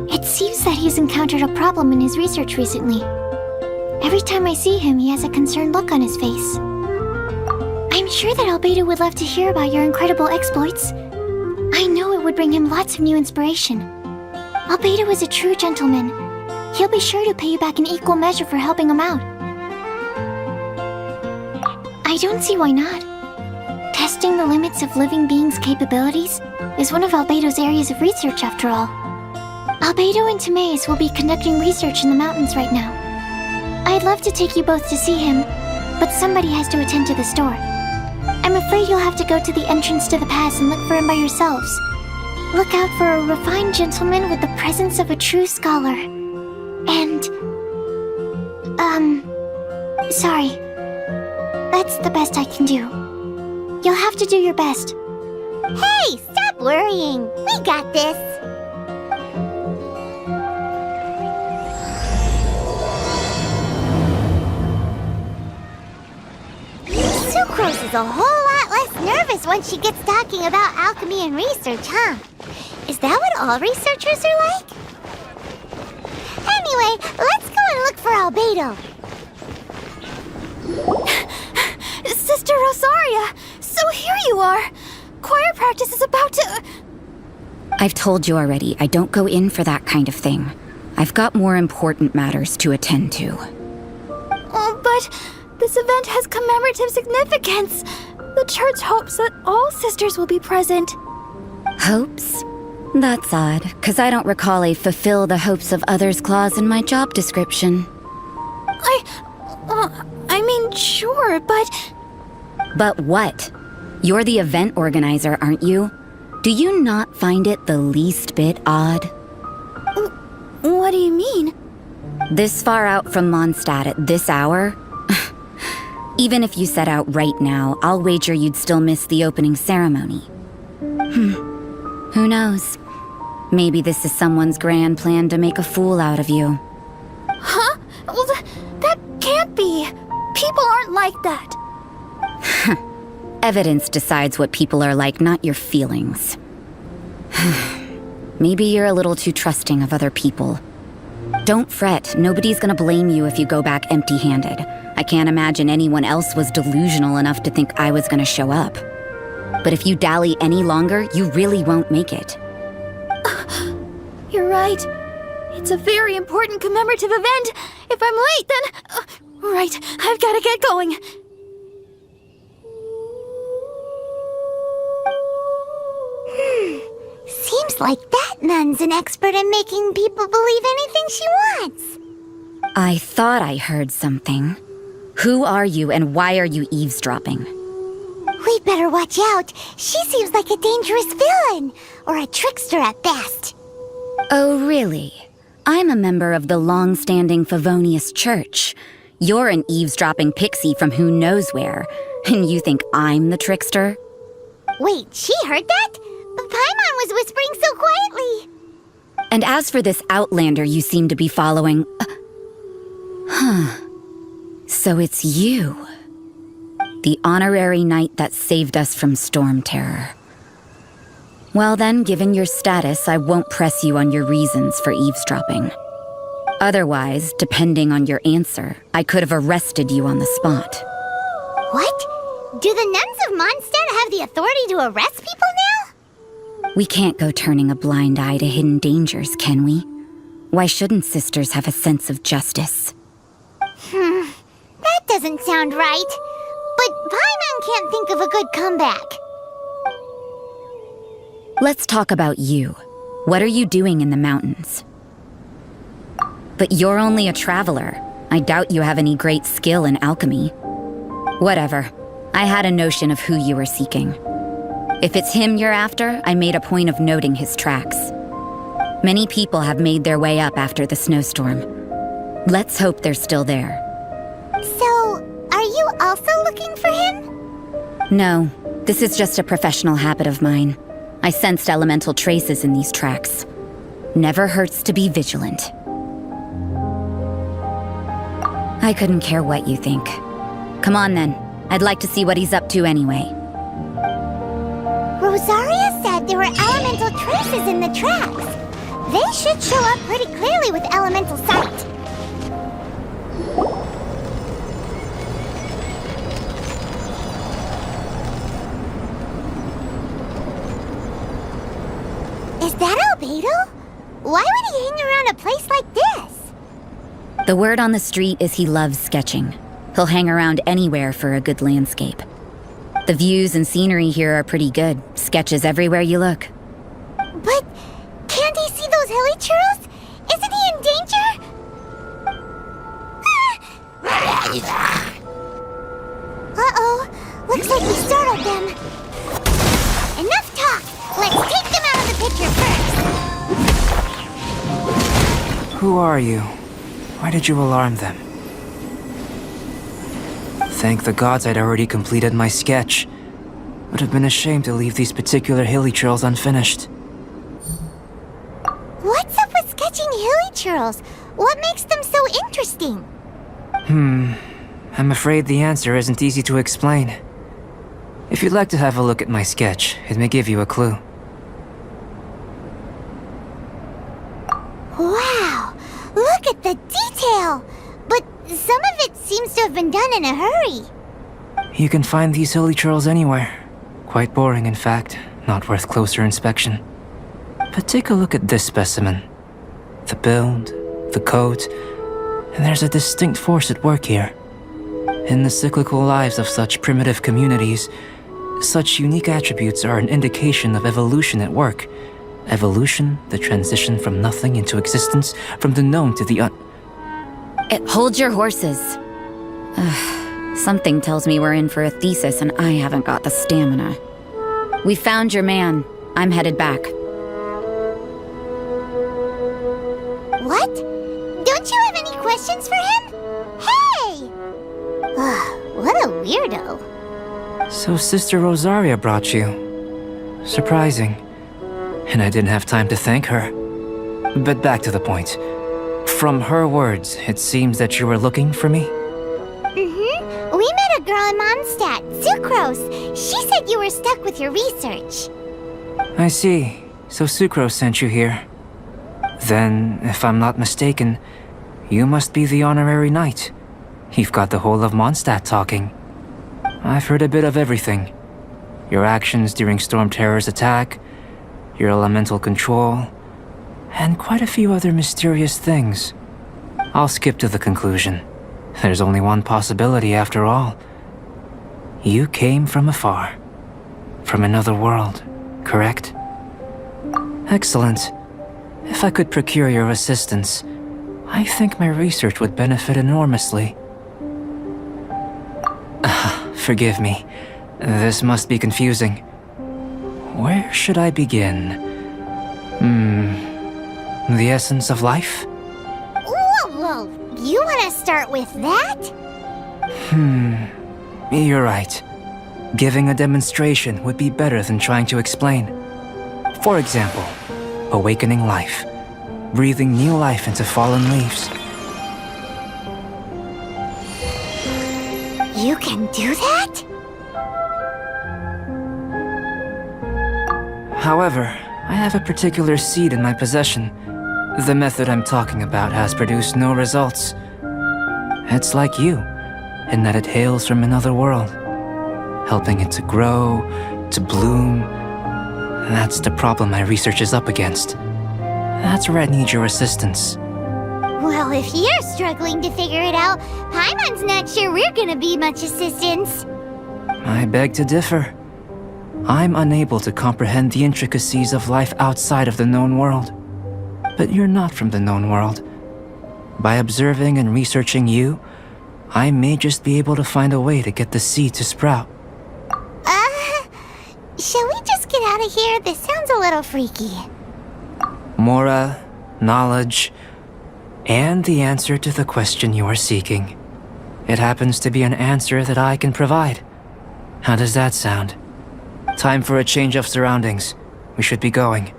It seems that he's encountered a problem in his research recently. Every time I see him, he has a concerned look on his face. I'm sure that Albedo would love to hear about your incredible exploits. I know it would bring him lots of new inspiration. Albedo is a true gentleman. He'll be sure to pay you back in equal measure for helping him out. I don't see why not. Testing the limits of living beings' capabilities is one of Albedo's areas of research after all. Albedo and Timaeus will be conducting research in the mountains right now. I'd love to take you both to see him, but somebody has to attend to the store. I'm afraid you'll have to go to the entrance to the pass and look for him by yourselves. Look out for a refined gentleman with the presence of a true scholar. And... sorry. That's the best I can do. You'll have to do your best. Hey, stop worrying. We got this. Sucrose is a whole lot less nervous once she gets talking about alchemy and research, huh? Is that what all researchers are like? Anyway, let's go and look for Albedo. Sister Rosaria! So here you are! Choir practice is about to... I've told you already, I don't go in for that kind of thing. I've got more important matters to attend to. Oh, but this event has commemorative significance. The church hopes that all sisters will be present. Hopes? That's odd, because I don't recall a fulfill the hopes of others clause in my job description. I mean, sure, but... But what? You're the event organizer, aren't you? Do you not find it the least bit odd? What do you mean? This far out from Mondstadt at this hour? Even if you set out right now, I'll wager you'd still miss the opening ceremony. Who knows? Maybe this is someone's grand plan to make a fool out of you. Huh? Well, that can't be. People aren't like that. Evidence decides what people are like, not your feelings. Maybe you're a little too trusting of other people. Don't fret, nobody's gonna blame you if you go back empty-handed. I can't imagine anyone else was delusional enough to think I was gonna show up. But if you dally any longer, you really won't make it. You're right. It's a very important commemorative event. If I'm late, then... right, I've gotta get going. Seems like that nun's an expert in making people believe anything she wants. I thought I heard something. Who are you and why are you eavesdropping? We'd better watch out. She seems like a dangerous villain, or a trickster at best. Oh, really? I'm a member of the long-standing Favonius Church. You're an eavesdropping pixie from who knows where, and you think I'm the trickster? Wait, she heard that? But Paimon was whispering so quietly. And as for this outlander you seem to be following... So it's you. The honorary knight that saved us from storm terror. Well then, given your status, I won't press you on your reasons for eavesdropping. Otherwise, depending on your answer, I could have arrested you on the spot. What? Do the nuns of Mondstadt have the authority to arrest people now? We can't go turning a blind eye to hidden dangers, can we? Why shouldn't sisters have a sense of justice? That doesn't sound right. But Paimon can't think of a good comeback. Let's talk about you. What are you doing in the mountains? But you're only a traveler. I doubt you have any great skill in alchemy. Whatever. I had a notion of who you were seeking. If it's him you're after, I made a point of noting his tracks. Many people have made their way up after the snowstorm. Let's hope they're still there. So, are you also looking for him? No, this is just a professional habit of mine. I sensed elemental traces in these tracks. Never hurts to be vigilant. I couldn't care what you think. Come on then. I'd like to see what he's up to anyway. Rosaria said there were elemental traces in the tracks. They should show up pretty clearly with elemental sight. Is that Albedo? Why would he hang around a place like this? The word on the street is he loves sketching. He'll hang around anywhere for a good landscape. The views and scenery here are pretty good. Sketches everywhere you look. But can't he see those hilly churros? Isn't he in danger? Uh-oh. Looks like we startled them. Enough talk. Let's take them out of the picture first. Who are you? Why did you alarm them? Thank the gods I'd already completed my sketch. Would have been ashamed to leave these particular hilly churls unfinished. What's up with sketching hilly churls? What makes them so interesting? I'm afraid the answer isn't easy to explain. If you'd like to have a look at my sketch, it may give you a clue. Wow! Look at the detail! But some of it seems to have been done in a hurry. You can find these hilly churls anywhere. Quite boring, in fact. Not worth closer inspection. But take a look at this specimen. The build, the coat, and there's a distinct force at work here. In the cyclical lives of such primitive communities, such unique attributes are an indication of evolution at work. Evolution, the transition from nothing into existence, from the known to the Hold your horses. Something tells me we're in for a thesis and I haven't got the stamina. We found your man. I'm headed back. What? Don't you have any questions for him? Hey! What a weirdo. So Sister Rosaria brought you. Surprising. And I didn't have time to thank her. But back to the point. From her words, it seems that you were looking for me? Mm-hmm. We met a girl in Mondstadt, Sucrose. She said you were stuck with your research. I see. So Sucrose sent you here. Then, if I'm not mistaken, you must be the honorary knight. You've got the whole of Mondstadt talking. I've heard a bit of everything. Your actions during Storm Terror's attack, your elemental control, and quite a few other mysterious things. I'll skip to the conclusion. There's only one possibility after all. You came from afar. From another world, correct? Excellent. If I could procure your assistance, I think my research would benefit enormously. Forgive me. This must be confusing. Where should I begin? The essence of life? Whoa! You want to start with that? You're right. Giving a demonstration would be better than trying to explain. For example, awakening life. Breathing new life into fallen leaves. You can do that? However, I have a particular seed in my possession. The method I'm talking about has produced no results. It's like you, in that it hails from another world, helping it to grow, to bloom. That's the problem my research is up against. That's where I need your assistance. Well, if you're struggling to figure it out, Paimon's not sure we're gonna be much assistance. I beg to differ. I'm unable to comprehend the intricacies of life outside of the known world. But you're not from the known world. By observing and researching you, I may just be able to find a way to get the seed to sprout. Shall we just get out of here? This sounds a little freaky. Mora, knowledge, and the answer to the question you are seeking. It happens to be an answer that I can provide. How does that sound? Time for a change of surroundings. We should be going.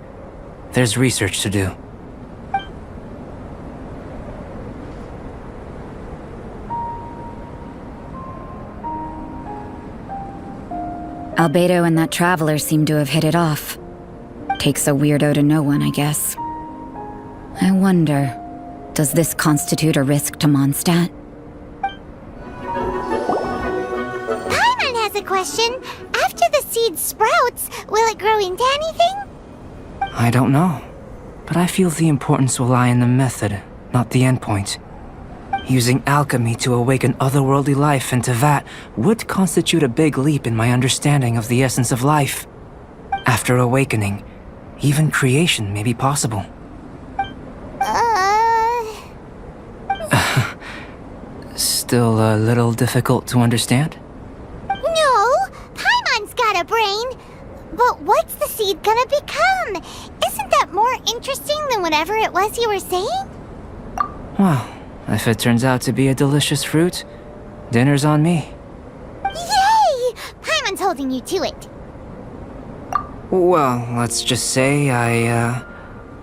There's research to do. Albedo and that traveler seem to have hit it off. Takes a weirdo to know one, I guess. I wonder, does this constitute a risk to Mondstadt? Paimon has a question. After the seed sprouts, will it grow into anything? I don't know, but I feel the importance will lie in the method, not the endpoint. Using alchemy to awaken otherworldly life into that would constitute a big leap in my understanding of the essence of life. After awakening, even creation may be possible. Still a little difficult to understand? No, Paimon's got a brain. But what's the seed gonna become? Isn't that more interesting than whatever it was you were saying? Well, if it turns out to be a delicious fruit, dinner's on me. Yay! Paimon's holding you to it. Well, let's just say I,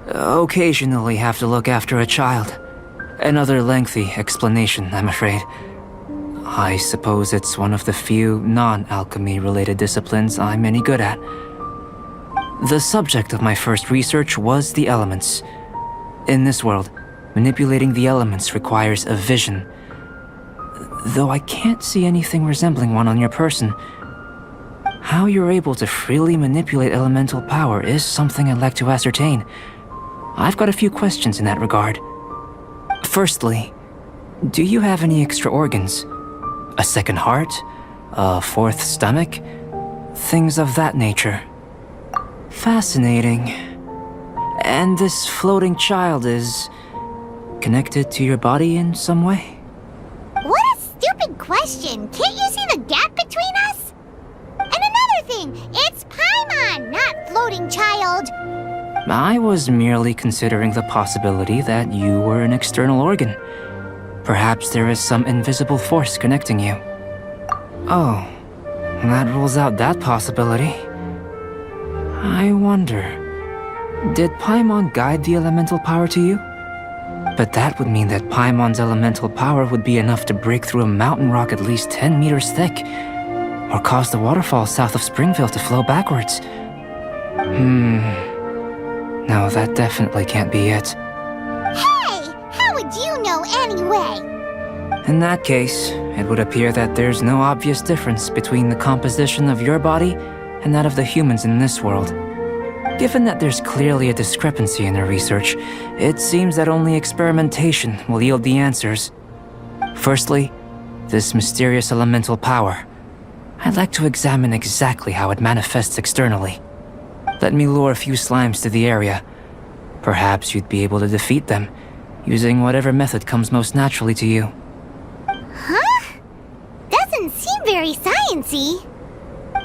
occasionally have to look after a child. Another lengthy explanation, I'm afraid. I suppose it's one of the few non-alchemy related disciplines I'm any good at. The subject of my first research was the elements. In this world, manipulating the elements requires a vision. Though I can't see anything resembling one on your person, how you're able to freely manipulate elemental power is something I'd like to ascertain. I've got a few questions in that regard. Firstly, do you have any extra organs? A second heart? A fourth stomach? Things of that nature. Fascinating. And this floating child is connected to your body in some way? What a stupid question. Can't you see the gap between us? And another thing, it's Paimon, not floating child. I was merely considering the possibility that you were an external organ. Perhaps there is some invisible force connecting you. Oh, that rules out that possibility. I wonder, did Paimon guide the elemental power to you? But that would mean that Paimon's elemental power would be enough to break through a mountain rock at least 10 meters thick, or cause the waterfall south of Springville to flow backwards. No, that definitely can't be it. Hey, how would you know anyway? In that case, it would appear that there's no obvious difference between the composition of your body and that of the humans in this world. Given that there's clearly a discrepancy in their research, it seems that only experimentation will yield the answers. Firstly, this mysterious elemental power. I'd like to examine exactly how it manifests externally. Let me lure a few slimes to the area. Perhaps you'd be able to defeat them, using whatever method comes most naturally to you. Huh? Doesn't seem very sciencey.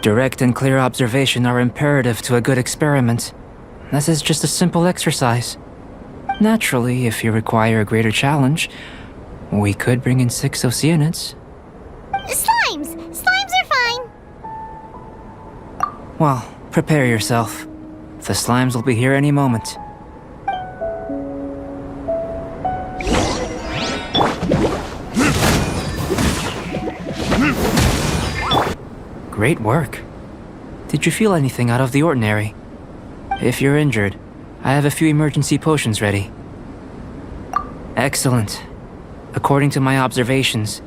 Direct and clear observation are imperative to a good experiment. This is just a simple exercise. Naturally, if you require a greater challenge, we could bring in 6 Oceanids. Slimes! Slimes are fine. Well, prepare yourself. The slimes will be here any moment. Great work. Did you feel anything out of the ordinary? If you're injured, I have a few emergency potions ready. Excellent. According to my observations,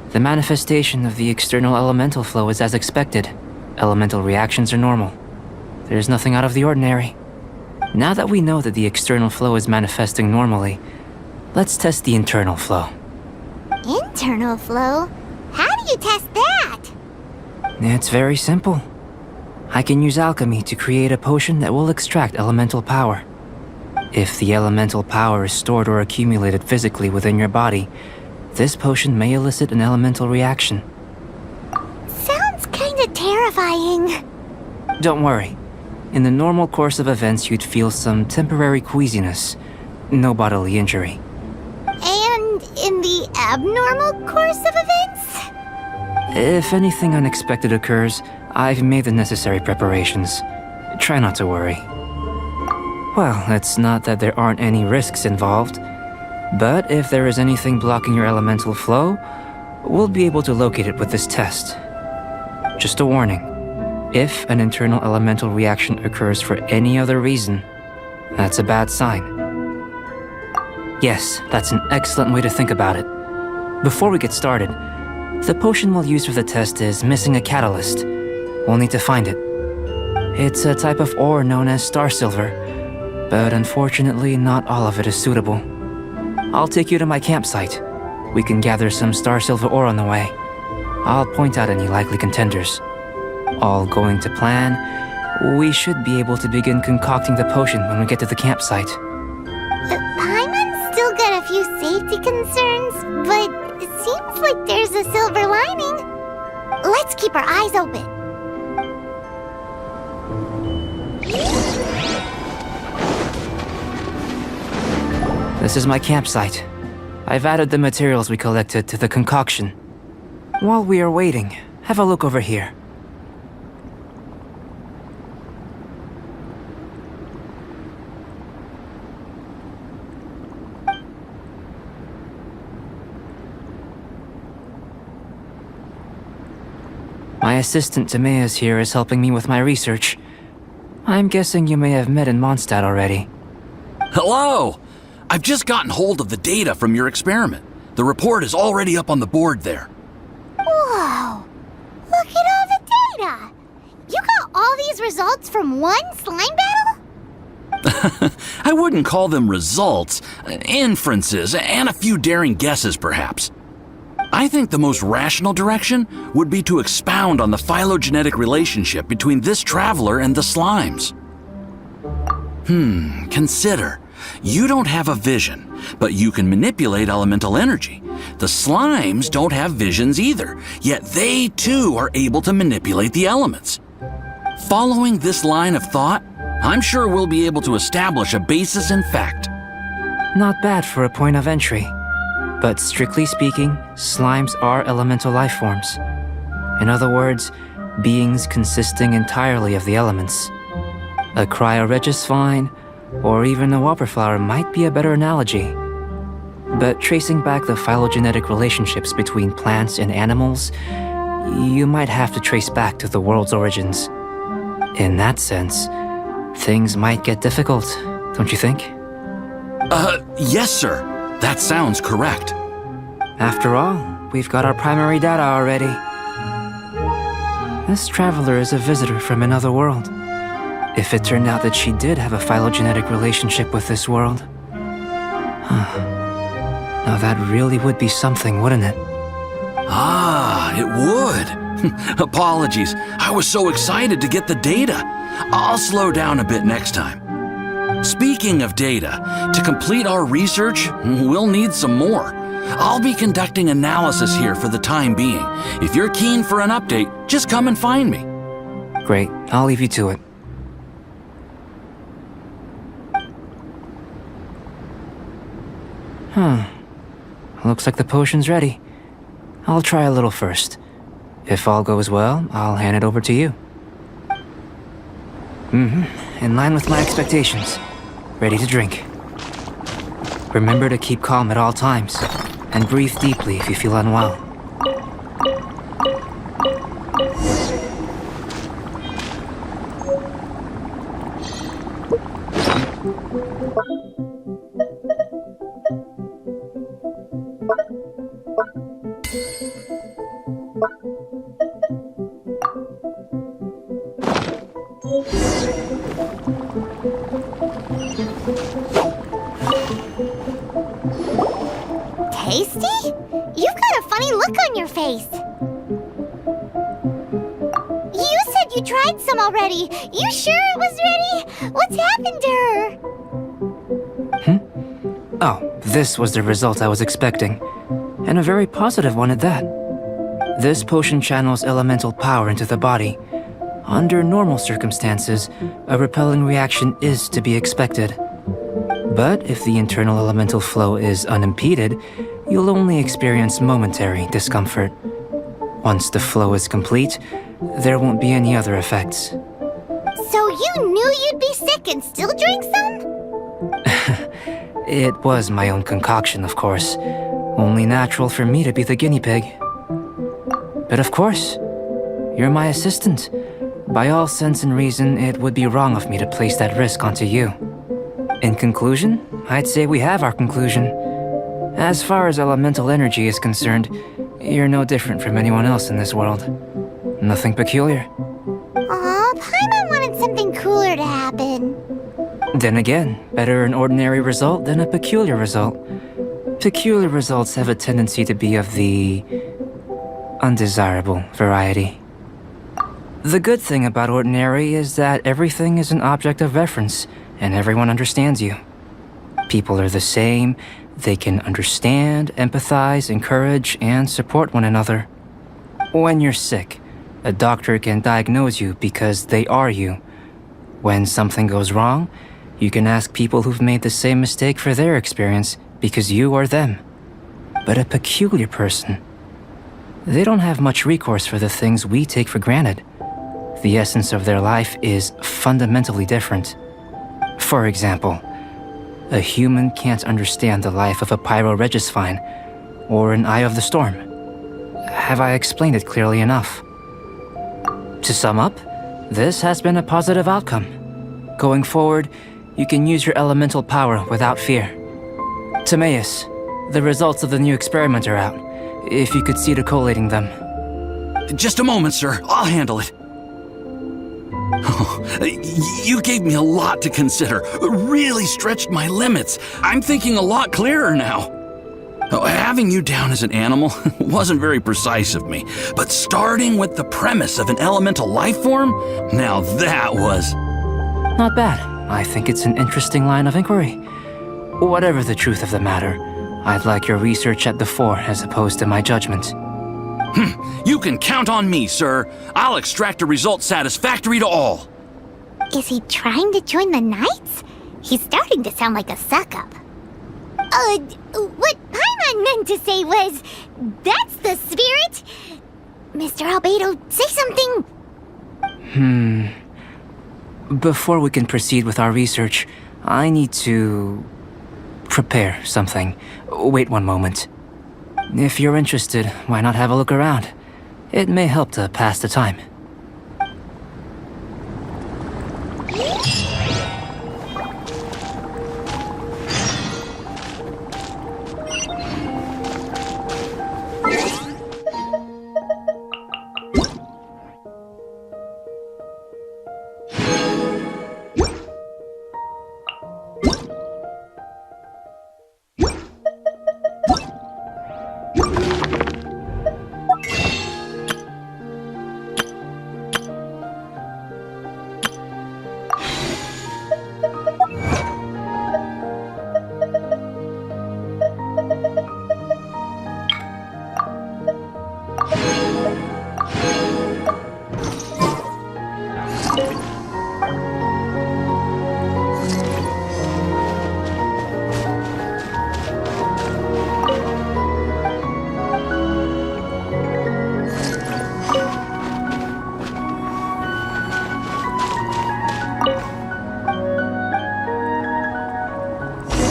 the manifestation of the external elemental flow is as expected. Elemental reactions are normal. There's nothing out of the ordinary. Now that we know that the external flow is manifesting normally, let's test the internal flow. Internal flow? How do you test that? It's very simple. I can use alchemy to create a potion that will extract elemental power. If the elemental power is stored or accumulated physically within your body, this potion may elicit an elemental reaction. Sounds kinda terrifying. Don't worry. In the normal course of events, you'd feel some temporary queasiness. No bodily injury. And in the abnormal course of events? If anything unexpected occurs, I've made the necessary preparations. Try not to worry. Well, it's not that there aren't any risks involved, but if there is anything blocking your elemental flow, we'll be able to locate it with this test. Just a warning. If an internal elemental reaction occurs for any other reason, that's a bad sign. Yes, that's an excellent way to think about it. Before we get started, the potion we'll use for the test is missing a catalyst. We'll need to find it. It's a type of ore known as star silver, but unfortunately not all of it is suitable. I'll take you to my campsite. We can gather some star silver ore on the way. I'll point out any likely contenders. All going to plan, we should be able to begin concocting the potion when we get to the campsite. Paimon's still got a few safety concerns, but it seems like there's a silver lining. Let's keep our eyes open. This is my campsite. I've added the materials we collected to the concoction. While we are waiting, have a look over here. My assistant Timaeus here is helping me with my research. I'm guessing you may have met in Mondstadt already. Hello! I've just gotten hold of the data from your experiment. The report is already up on the board there. Whoa! Look at all the data! You got all these results from one slime battle? I wouldn't call them results, inferences, and a few daring guesses perhaps. I think the most rational direction would be to expound on the phylogenetic relationship between this traveler and the slimes. Consider. You don't have a vision, but you can manipulate elemental energy. The slimes don't have visions either, yet they too are able to manipulate the elements. Following this line of thought, I'm sure we'll be able to establish a basis in fact. Not bad for a point of entry. But strictly speaking, slimes are elemental life forms. In other words, beings consisting entirely of the elements. A cryoregis vine, or even a whopperflower might be a better analogy. But tracing back the phylogenetic relationships between plants and animals, you might have to trace back to the world's origins. In that sense, things might get difficult, don't you think? Yes, sir. That sounds correct. After all, we've got our primary data already. This traveler is a visitor from another world. If it turned out that she did have a phylogenetic relationship with this world. Now that really would be something, wouldn't it? Ah, it would. Apologies. I was so excited to get the data. I'll slow down a bit next time. Speaking of data, to complete our research, we'll need some more. I'll be conducting analysis here for the time being. If you're keen for an update, just come and find me. Great, I'll leave you to it. Looks like the potion's ready. I'll try a little first. If all goes well, I'll hand it over to you. In line with my expectations. Ready to drink. Remember to keep calm at all times, and breathe deeply if you feel unwell. Tasty? You've got a funny look on your face. You said you tried some already. You sure it was ready? What's happened to her? Oh, this was the result I was expecting. And a very positive one at that. This potion channels elemental power into the body. Under normal circumstances, a repelling reaction is to be expected. But if the internal elemental flow is unimpeded, you'll only experience momentary discomfort. Once the flow is complete, there won't be any other effects. So you knew you'd be sick and still drank some? It was my own concoction, of course. Only natural for me to be the guinea pig. But of course, you're my assistant. By all sense and reason, it would be wrong of me to place that risk onto you. In conclusion, I'd say we have our conclusion. As far as elemental energy is concerned, you're no different from anyone else in this world. Nothing peculiar. Aw, Paimon wanted something cooler to happen. Then again, better an ordinary result than a peculiar result. Peculiar results have a tendency to be of the undesirable variety. The good thing about ordinary is that everything is an object of reference, and everyone understands you. People are the same, they can understand, empathize, encourage, and support one another. When you're sick, a doctor can diagnose you because they are you. When something goes wrong, you can ask people who've made the same mistake for their experience because you are them. But a peculiar person, they don't have much recourse for the things we take for granted. The essence of their life is fundamentally different. For example, a human can't understand the life of a pyroregisvine or an Eye of the Storm. Have I explained it clearly enough? To sum up, this has been a positive outcome. Going forward, you can use your elemental power without fear. Timaeus, the results of the new experiment are out. If you could see to collating them. Just a moment, sir. I'll handle it. Oh, you gave me a lot to consider. Really stretched my limits. I'm thinking a lot clearer now. Oh, having you down as an animal wasn't very precise of me, but starting with the premise of an elemental life form, now that was... Not bad. I think it's an interesting line of inquiry. Whatever the truth of the matter, I'd like your research at the fore as opposed to my judgment. You can count on me, sir. I'll extract a result satisfactory to all. Is he trying to join the Knights? He's starting to sound like a suck-up. What Paimon meant to say was, that's the spirit? Mr. Albedo, say something. Before we can proceed with our research, I need to prepare something. Wait one moment. If you're interested, why not have a look around? It may help to pass the time.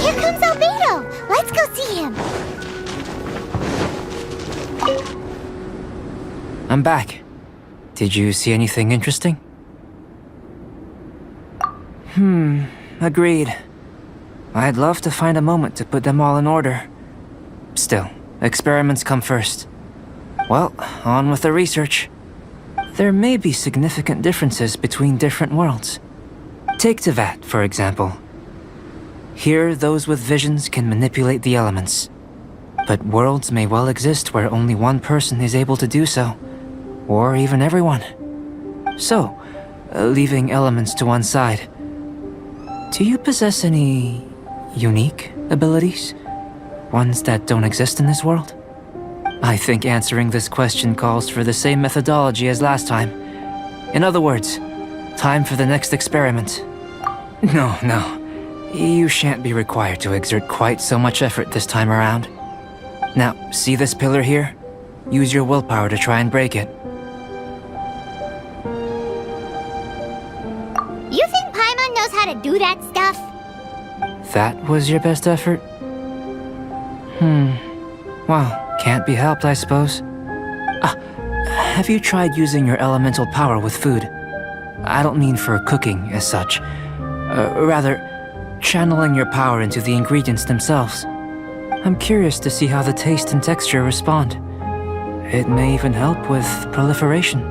Here comes Albedo. Let's go see him. I'm back. Did you see anything interesting? Agreed. I'd love to find a moment to put them all in order. Still, experiments come first. Well, on with the research. There may be significant differences between different worlds. Take Tevat, for example. Here, those with visions can manipulate the elements. But worlds may well exist where only one person is able to do so. Or even everyone. So, leaving elements to one side, do you possess any unique abilities? Ones that don't exist in this world? I think answering this question calls for the same methodology as last time. In other words, time for the next experiment. No. You shan't be required to exert quite so much effort this time around. Now, see this pillar here? Use your willpower to try and break it. You think Paimon knows how to do that stuff? That was your best effort? Well, can't be helped, I suppose. Have you tried using your elemental power with food? I don't mean for cooking as such. Rather, channeling your power into the ingredients themselves. I'm curious to see how the taste and texture respond. It may even help with proliferation.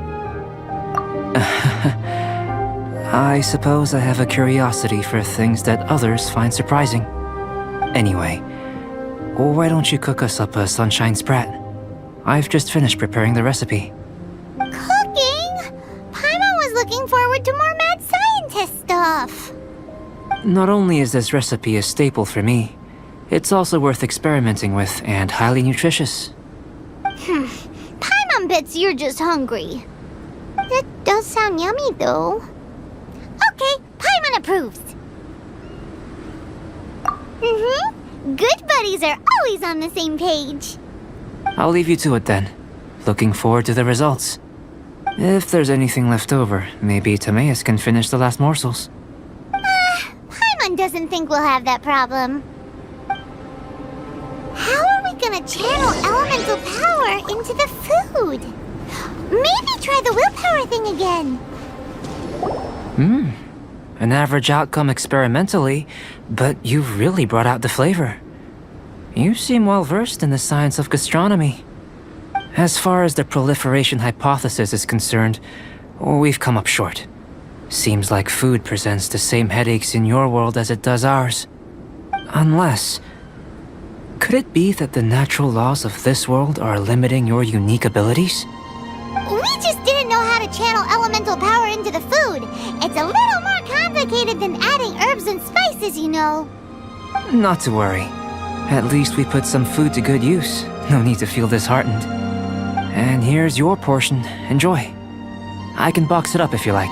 I suppose I have a curiosity for things that others find surprising. Anyway, why don't you cook us up a sunshine sprat? I've just finished preparing the recipe. Cooking? Paimon was looking forward to more mad scientist stuff. Not only is this recipe a staple for me, it's also worth experimenting with and highly nutritious. Paimon bets you're just hungry. That does sound yummy, though. Okay, Paimon approves. Good buddies are always on the same page. I'll leave you to it then. Looking forward to the results. If there's anything left over, maybe Timaeus can finish the last morsels. Paimon doesn't think we'll have that problem. How are we gonna channel elemental power into the food? Maybe try the willpower thing again. An average outcome experimentally, but you've really brought out the flavor. You seem well versed in the science of gastronomy. As far as the proliferation hypothesis is concerned, we've come up short. Seems like food presents the same headaches in your world as it does ours. Unless... could it be that the natural laws of this world are limiting your unique abilities? We just didn't know how to channel elemental power into the food. It's a little more complicated than adding herbs and spices, you know. Not to worry. At least we put some food to good use. No need to feel disheartened. And here's your portion. Enjoy. I can box it up if you like.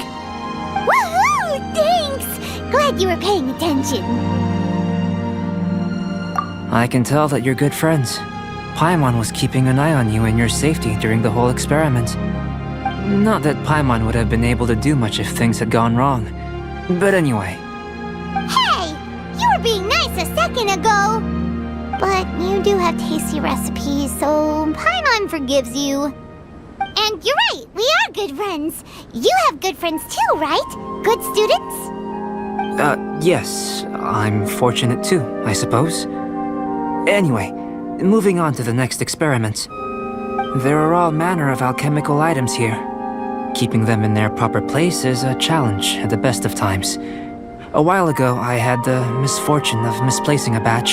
Woohoo! Thanks! Glad you were paying attention. I can tell that you're good friends. Paimon was keeping an eye on you and your safety during the whole experiment. Not that Paimon would have been able to do much if things had gone wrong. But anyway. Hey! You were being nice a second ago! But you do have tasty recipes, so Paimon forgives you. And you're right, we are good friends. You have good friends too, right? Good students? Yes. I'm fortunate too, I suppose. Anyway, moving on to the next experiment. There are all manner of alchemical items here. Keeping them in their proper place is a challenge at the best of times. A while ago, I had the misfortune of misplacing a batch.